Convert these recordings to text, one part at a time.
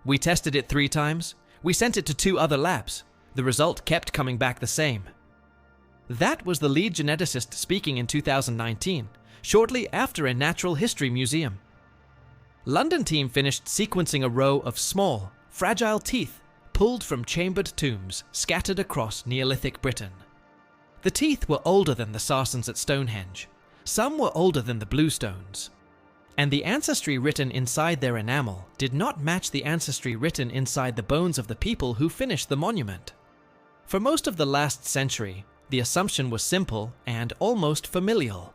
We tested it 3 times. We sent it to 2 other labs. The result kept coming back the same. That was the lead geneticist speaking in 2019, shortly after a natural history museum. London team finished sequencing a row of small, fragile teeth pulled from chambered tombs scattered across Neolithic Britain. The teeth were older than the Sarsens at Stonehenge. Some were older than the Bluestones. And the ancestry written inside their enamel did not match the ancestry written inside the bones of the people who finished the monument. For most of the last century, the assumption was simple and almost familial.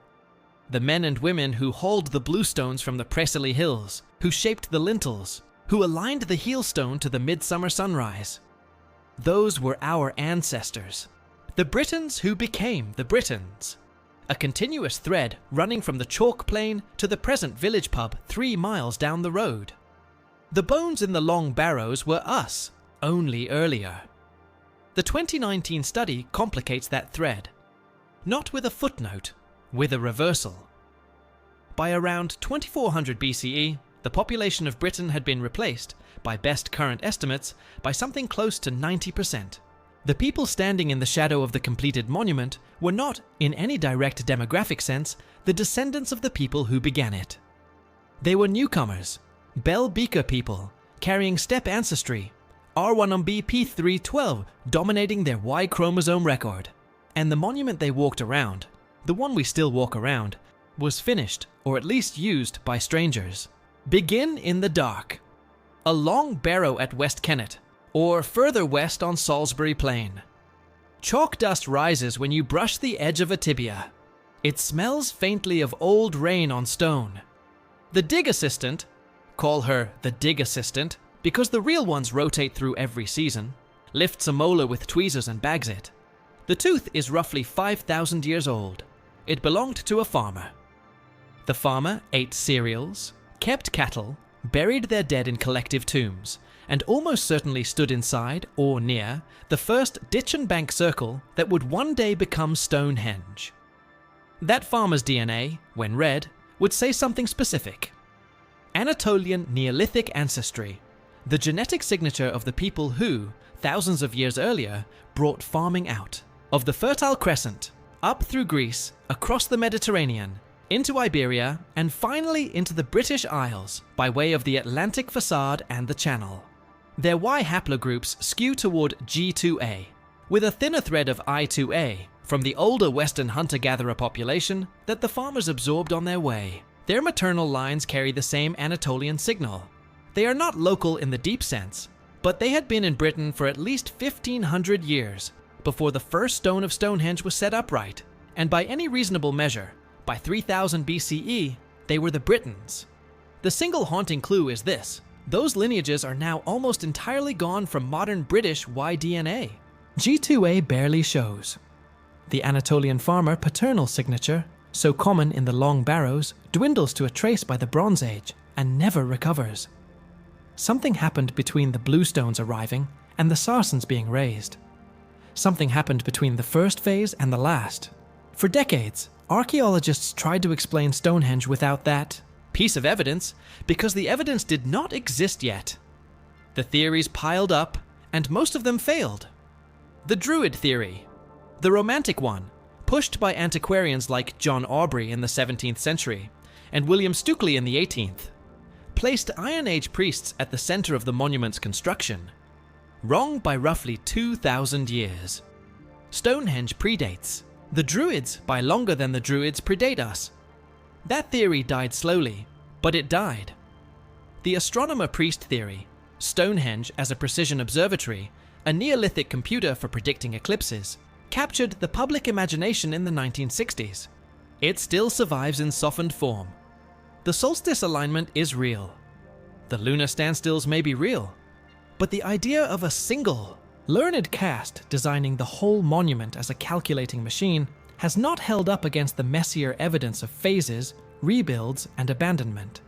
The men and women who hauled the Bluestones from the Preseli Hills, who shaped the lintels, who aligned the heelstone to the midsummer sunrise. Those were our ancestors. The Britons who became the Britons. A continuous thread running from the chalk plain to the present village pub 3 miles down the road. The bones in the long barrows were us, only earlier. The 2019 study complicates that thread. Not with a footnote, with a reversal. By around 2400 BCE, the population of Britain had been replaced, by best current estimates, by something close to 90%. The people standing in the shadow of the completed monument were not, in any direct demographic sense, the descendants of the people who began it. They were newcomers, Bell Beaker people, carrying steppe ancestry, R1B P312 dominating their Y chromosome record. And the monument they walked around, the one we still walk around, was finished, or at least used, by strangers. Begin in the dark. A long barrow at West Kennet, or further west on Salisbury Plain. Chalk dust rises when you brush the edge of a tibia. It smells faintly of old rain on stone. The dig assistant, call her the dig assistant, because the real ones rotate through every season, lifts a molar with tweezers and bags it. The tooth is roughly 5,000 years old. It belonged to a farmer. The farmer ate cereals, kept cattle, buried their dead in collective tombs, and almost certainly stood inside, or near, the first ditch and bank circle that would one day become Stonehenge. That farmer's DNA, when read, would say something specific. Anatolian Neolithic ancestry, the genetic signature of the people who, thousands of years earlier, brought farming out. Of the Fertile Crescent, up through Greece, across the Mediterranean, into Iberia, and finally into the British Isles by way of the Atlantic facade and the Channel. Their Y haplogroups skew toward G2A, with a thinner thread of I2A from the older Western hunter-gatherer population that the farmers absorbed on their way. Their maternal lines carry the same Anatolian signal. They are not local in the deep sense, but they had been in Britain for at least 1,500 years before the first stone of Stonehenge was set upright, and by any reasonable measure, by 3000 BCE, they were the Britons. The single haunting clue is this: those lineages are now almost entirely gone from modern British Y DNA. G2A barely shows. The Anatolian farmer paternal signature, so common in the long barrows, dwindles to a trace by the Bronze Age and never recovers. Something happened between the Bluestones arriving and the Sarsens being raised. Something happened between the first phase and the last. For decades, archaeologists tried to explain Stonehenge without that piece of evidence because the evidence did not exist yet. The theories piled up, and most of them failed. The Druid theory, the romantic one, pushed by antiquarians like John Aubrey in the 17th century and William Stukeley in the 18th, placed Iron Age priests at the center of the monument's construction. Wrong by roughly 2,000 years. Stonehenge predates. The Druids, by longer than the Druids, predate us. That theory died slowly, but it died. The astronomer-priest theory, Stonehenge as a precision observatory, a Neolithic computer for predicting eclipses, captured the public imagination in the 1960s. It still survives in softened form. The solstice alignment is real. The lunar standstills may be real, but the idea of a single, learned cast designing the whole monument as a calculating machine has not held up against the messier evidence of phases, rebuilds, and abandonment.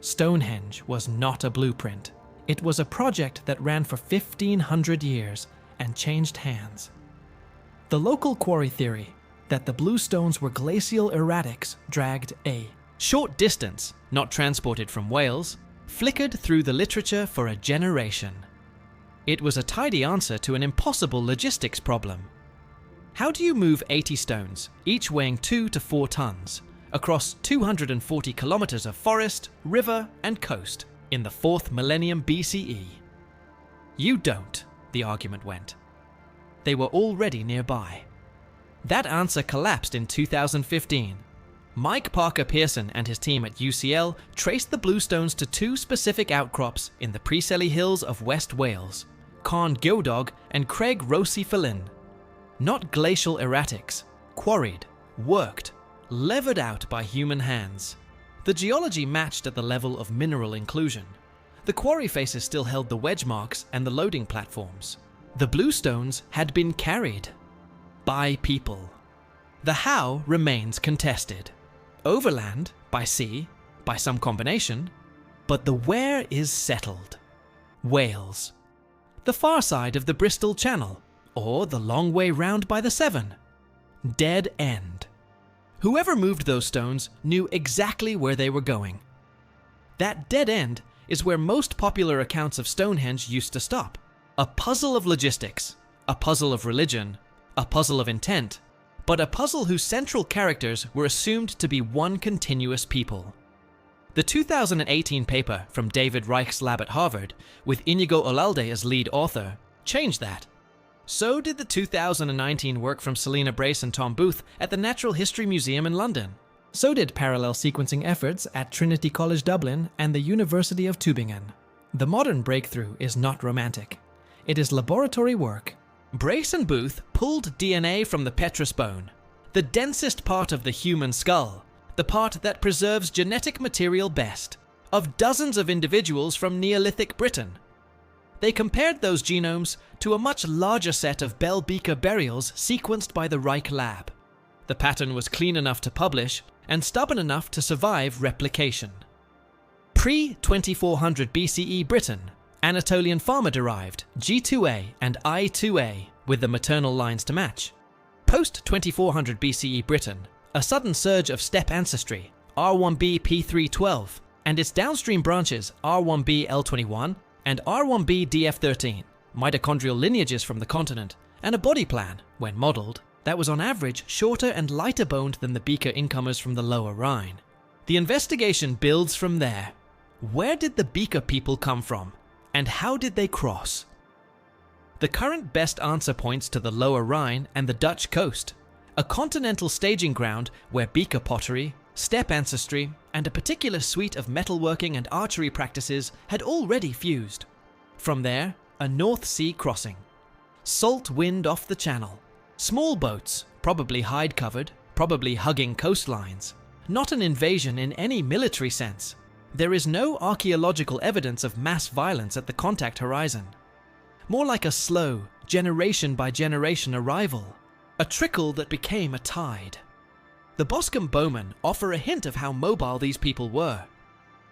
Stonehenge was not a blueprint. It was a project that ran for 1,500 years and changed hands. The local quarry theory that the Bluestones were glacial erratics dragged a short distance, not transported from Wales, flickered through the literature for a generation. It was a tidy answer to an impossible logistics problem. How do you move 80 stones, each weighing 2 to 4 tons, across 240 kilometers of forest, river, and coast in the 4th millennium BCE? You don't, the argument went. They were already nearby. That answer collapsed in 2015. Mike Parker Pearson and his team at UCL traced the bluestones to 2 specific outcrops in the Preseli Hills of West Wales, Carn Gildog and Craig Rossi Fellin. Not glacial erratics, quarried, worked, levered out by human hands. The geology matched at the level of mineral inclusion. The quarry faces still held the wedge marks and the loading platforms. The bluestones had been carried by people. The how remains contested. Overland, by sea, by some combination, but the where is settled. Wales. The far side of the Bristol Channel, or the long way round by the Severn. Dead end. Whoever moved those stones knew exactly where they were going. That dead end is where most popular accounts of Stonehenge used to stop. A puzzle of logistics, a puzzle of religion, a puzzle of intent, but a puzzle whose central characters were assumed to be one continuous people. The 2018 paper from David Reich's lab at Harvard, with Inigo Olalde as lead author, changed that. So did the 2019 work from Selena Brace and Tom Booth at the Natural History Museum in London. So did parallel sequencing efforts at Trinity College Dublin and the University of Tübingen. The modern breakthrough is not romantic. It is laboratory work. Brace and Booth pulled DNA from the petrous bone, the densest part of the human skull, the part that preserves genetic material best, of dozens of individuals from Neolithic Britain. They compared those genomes to a much larger set of Bell Beaker burials sequenced by the Reich lab. The pattern was clean enough to publish and stubborn enough to survive replication. Pre-2400 BCE Britain, Anatolian farmer-derived G2A and I2A with the maternal lines to match. Post-2400 BCE Britain, a sudden surge of steppe ancestry, R1b P312, and its downstream branches R1b L21 and R1b DF13, mitochondrial lineages from the continent, and a body plan, when modelled, that was on average shorter and lighter boned than the Beaker incomers from the Lower Rhine. The investigation builds from there. Where did the Beaker people come from? And how did they cross? The current best answer points to the Lower Rhine and the Dutch coast, a continental staging ground where Beaker pottery, steppe ancestry, and a particular suite of metalworking and archery practices had already fused. From there, a North Sea crossing. Salt wind off the channel. Small boats, probably hide-covered, probably hugging coastlines. Not an invasion in any military sense. There is no archaeological evidence of mass violence at the contact horizon. More like a slow, generation-by-generation arrival. A trickle that became a tide. The Boscombe Bowmen offer a hint of how mobile these people were.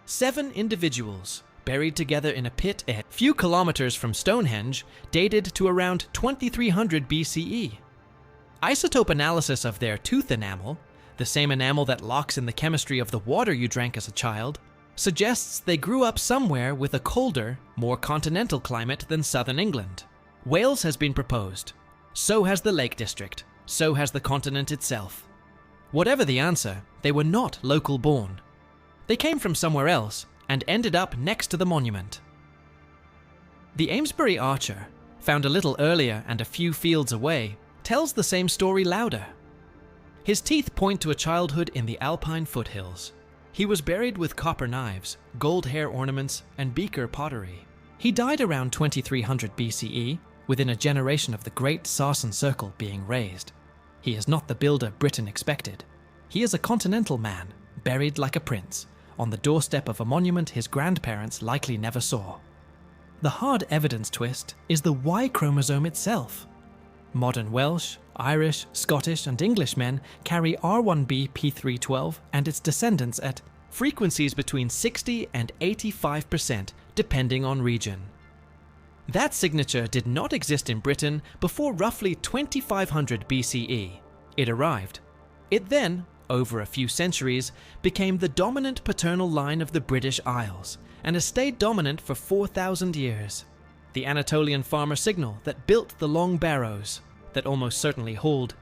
7 individuals, buried together in a pit a few kilometers from Stonehenge, dated to around 2300 BCE. Isotope analysis of their tooth enamel, the same enamel that locks in the chemistry of the water you drank as a child, suggests they grew up somewhere with a colder, more continental climate than southern England. Wales has been proposed. So has the Lake District. So has the continent itself. Whatever the answer, they were not local born. They came from somewhere else and ended up next to the monument. The Amesbury Archer, found a little earlier and a few fields away, tells the same story louder. His teeth point to a childhood in the Alpine foothills. He was buried with copper knives, gold hair ornaments, and Beaker pottery. He died around 2300 BCE, within a generation of the Great Sarsen Circle being raised. He is not the builder Britain expected. He is a continental man, buried like a prince, on the doorstep of a monument his grandparents likely never saw. The hard evidence twist is the Y chromosome itself. Modern Welsh, Irish, Scottish, and English men carry R1b P312 and its descendants at frequencies between 60 and 85%, depending on region. That signature did not exist in Britain before roughly 2500 BCE. It arrived. It then, over a few centuries, became the dominant paternal line of the British Isles, and has stayed dominant for 4,000 years. The Anatolian farmer signal that built the long barrows that almost certainly hold.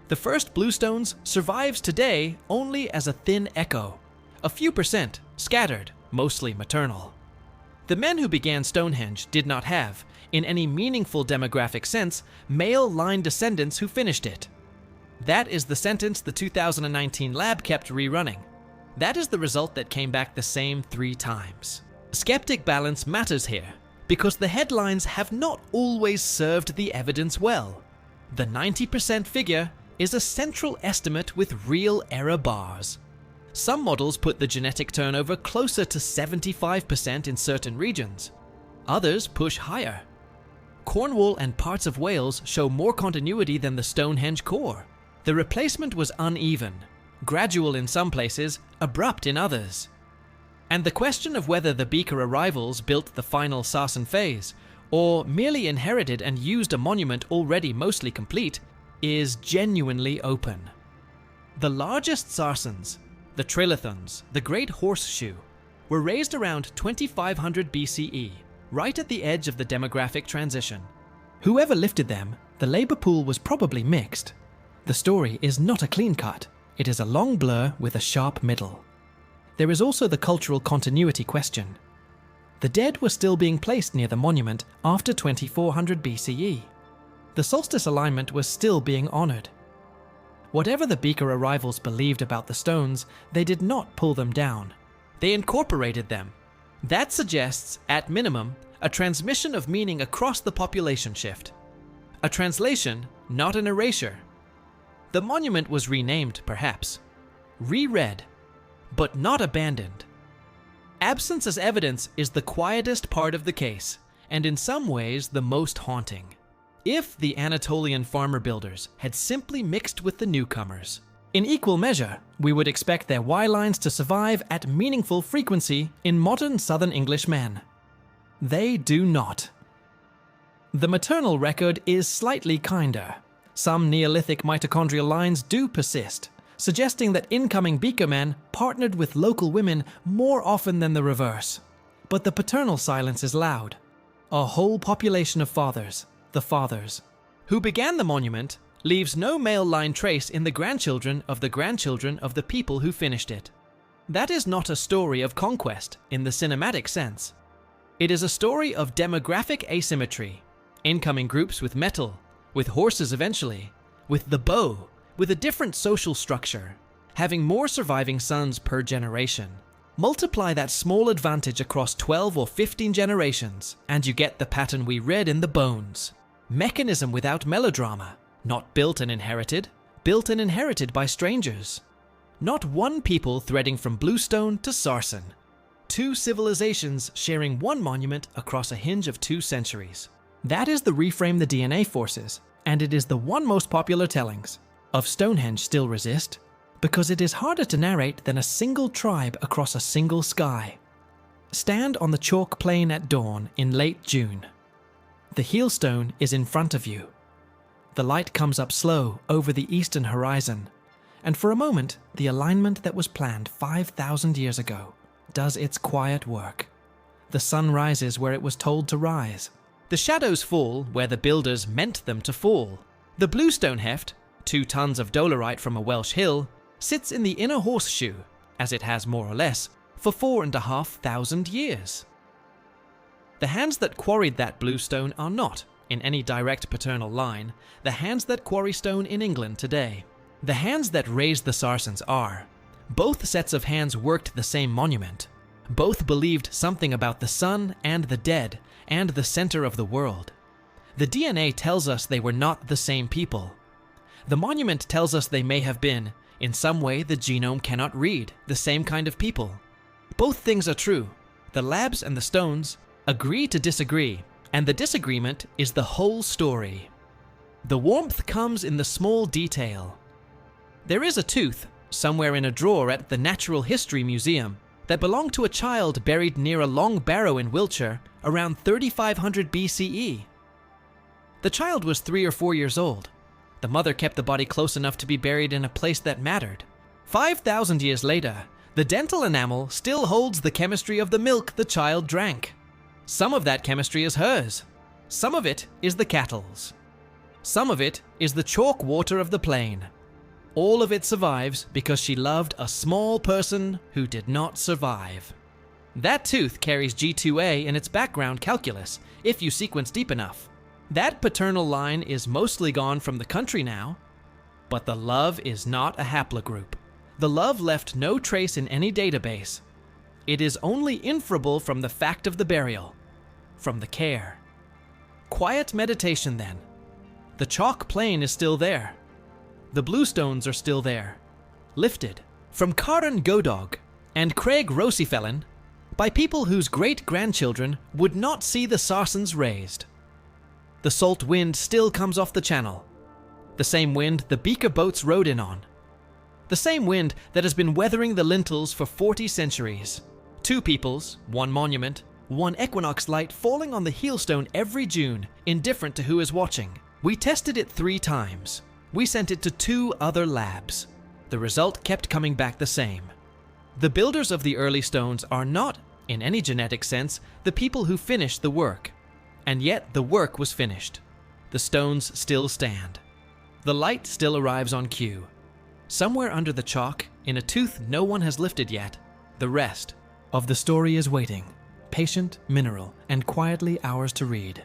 The first bluestones survives today only as a thin echo, a few percent, scattered, mostly maternal. The men who began Stonehenge did not have, in any meaningful demographic sense, male line descendants who finished it. That is the sentence the 2019 lab kept rerunning. That is the result that came back the same 3 times. Skeptic balance matters here, because the headlines have not always served the evidence well. The 90% figure is a central estimate with real error bars. Some models put the genetic turnover closer to 75% in certain regions. Others push higher. Cornwall and parts of Wales show more continuity than the Stonehenge core. The replacement was uneven, gradual in some places, abrupt in others. And the question of whether the Beaker arrivals built the final Sarsen phase, or merely inherited and used a monument already mostly complete, is genuinely open. The largest Sarsens, the Trilithons, the Great Horseshoe, were raised around 2500 BCE, right at the edge of the demographic transition. Whoever lifted them, the labor pool was probably mixed. The story is not a clean cut, it is a long blur with a sharp middle. There is also the cultural continuity question. The dead were still being placed near the monument after 2400 BCE. The solstice alignment was still being honored. Whatever the Beaker arrivals believed about the stones, they did not pull them down. They incorporated them. That suggests, at minimum, a transmission of meaning across the population shift. A translation, not an erasure. The monument was renamed, perhaps. Reread, but not abandoned. Absence as evidence is the quietest part of the case, and in some ways the most haunting. If the Anatolian farmer builders had simply mixed with the newcomers, in equal measure, we would expect their Y-lines to survive at meaningful frequency in modern Southern English men. They do not. The maternal record is slightly kinder. Some Neolithic mitochondrial lines do persist, suggesting that incoming Beaker men partnered with local women more often than the reverse. But the paternal silence is loud. A whole population of fathers, the fathers, who began the monument, leaves no male line trace in the grandchildren of the people who finished it. That is not a story of conquest in the cinematic sense. It is a story of demographic asymmetry. Incoming groups with metal, with horses eventually, with the bow, with a different social structure, having more surviving sons per generation. Multiply that small advantage across 12 or 15 generations, and you get the pattern we read in the bones. Mechanism without melodrama, not built and inherited by strangers. Not one people threading from bluestone to Sarsen. 2 civilizations sharing one monument across a hinge of 2 centuries. That is the reframe the DNA forces, and it is the one most popular tellings. Of Stonehenge still resist, because it is harder to narrate than a single tribe across a single sky. Stand on the chalk plain at dawn in late June. The heelstone is in front of you. The light comes up slow over the eastern horizon, and for a moment, the alignment that was planned 5,000 years ago does its quiet work. The sun rises where it was told to rise. The shadows fall where the builders meant them to fall. The bluestone heft, 2 tons of dolerite from a Welsh hill, sits in the inner horseshoe, as it has more or less, for 4,500 years. The hands that quarried that bluestone are not, in any direct paternal line, the hands that quarry stone in England today. The hands that raised the Sarsens are. Both sets of hands worked the same monument. Both believed something about the sun and the dead, and the center of the world. The DNA tells us they were not the same people. The monument tells us they may have been, in some way the genome cannot read, the same kind of people. Both things are true. The labs and the stones agree to disagree, and the disagreement is the whole story. The warmth comes in the small detail. There is a tooth, somewhere in a drawer at the Natural History Museum, that belonged to a child buried near a long barrow in Wiltshire around 3500 BCE. The child was 3 or 4 years old. The mother kept the body close enough to be buried in a place that mattered. 5,000 years later, The dental enamel still holds the chemistry of the milk the child drank. Some of that chemistry is hers. Some of it is the cattle's. Some of it is the chalk water of the plain. All of it survives because she loved a small person who did not survive. That tooth carries G2A in its background calculus, if you sequence deep enough. That paternal line is mostly gone from the country now, but the love is not a haplogroup. The love left no trace in any database. It is only inferable from the fact of the burial, from the care. Quiet meditation then. The chalk plain is still there. The bluestones are still there, lifted from Karen Godog and Craig Rosyfellan by people whose great-grandchildren would not see the sarsens raised. The salt wind still comes off the channel, the same wind the beaker boats rode in on, the same wind that has been weathering the lintels for 40 centuries. 2 peoples, 1 monument, 1 equinox light falling on the heelstone every June, indifferent to who is watching. We tested it 3 times. We sent it to 2 other labs. The result kept coming back the same. The builders of the early stones are not, in any genetic sense, the people who finished the work. And yet the work was finished. The stones still stand. The light still arrives on cue. Somewhere under the chalk, in a tooth no one has lifted yet, the rest of the story is waiting, patient, mineral, and quietly ours to read.